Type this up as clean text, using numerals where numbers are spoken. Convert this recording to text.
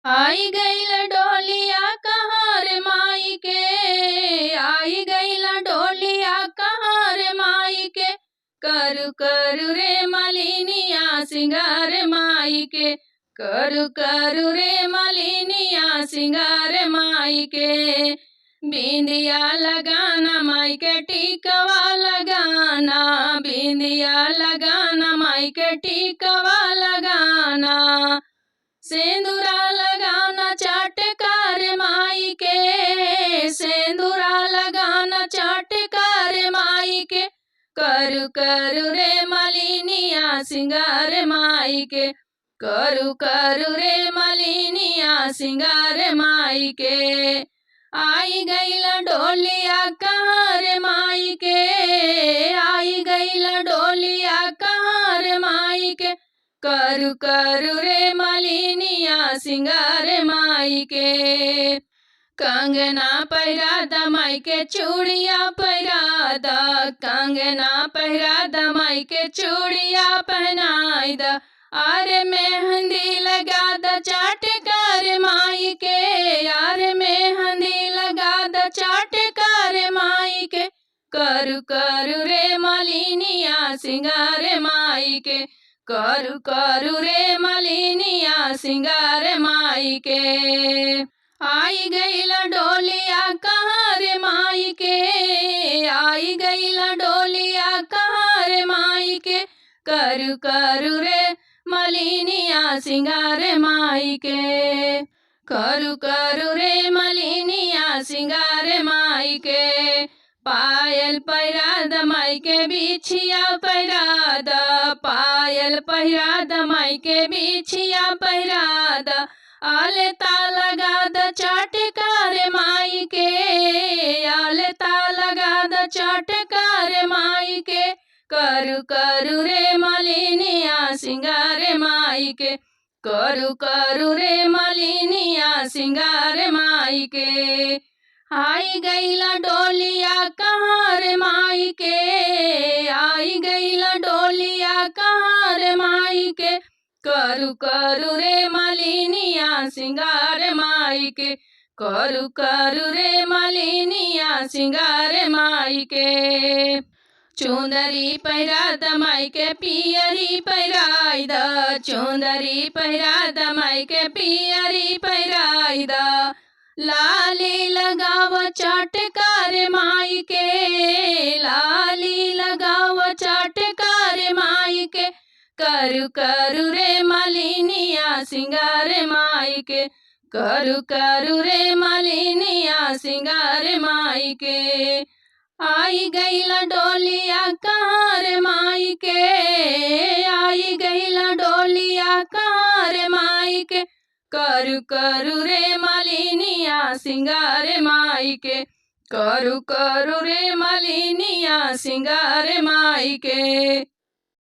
आई गईल डोलिया कहाँ रे माई के, आई गईल डोलिया कहाँ रे माई के, करु करु रे मलिनिया सिंगार माई के, करु करु रे मलिनिया सिंगार माई के। बिंदिया लगाना माई के टिकवा लगाना, बिंदिया लगाना माई के टिकवा लगाना, सेंदूरा लगाना चाटकार माई के, सेंदूरा लगाना चाटकार माई के, करु करु रे मलिनिया सिंगार माई के, करु करु रे मलिनिया सिंगार माई के। आई गईल डोलिया कहाँ रे माई के, आई गईल डोलिया कहाँ रे माई के, करु करु रे मलिनिया सिंगार माई के। कंगना पहिरा द माई के चूड़िया पहिरा द, कंगना पहिरा द माई के चूड़िया पहनाई द, अरे मेहंदी लगा द चाटकार माई के, अरे मेहंदी लगा द चाटकार माई के, करु करु रे मलिनिया सिंगार माई के, करु करु रे मलिनिया सिंगार माई के। आई गईल डोलिया कहाँ रे माई के, आई गईल डोलिया कहाँ रे माई के, करु करु रे मलिनिया सिंगार माई के, करु करु रे मलिनिया सिंगार माई के। पायल पहिरा द माई के बिछिया पहिरा द, पायल पहिरा द माई के बिछिया पहिरा द, आलता लगा द चाटकार माई के, आलता लगा द चाटकार माई के, करु करु रे मलिनिया सिंगार माई के, करु करु रे मलिनिया सिंगार माई के। आई गईल डोलिया कहाँ रे माई के, आई गईल डोलिया कहाँ रे माई के, करु करु रे मलिनिया सिंगार माई के, करु करु रे मलिनिया सिंगार माई के। चुंदरी पहिरा द माई के पियरी पहिराई द, चुंदरी पहिरा द माई के पियरी पहिराई द, लाली लगाव चाटकार माई के, लाली लगाव चाटकार माई के, करु करु रे मलिनिया सिंगार माई के, करु करु रे मलिनिया सिंगार माई के। आई गईल डोलिया कहाँ रे माई के, आई गईल डोलिया कहाँ रे माई के, करु करु रे मलिनिया सिंगार माई के, करु करु रे मलिनिया सिंगार माई के।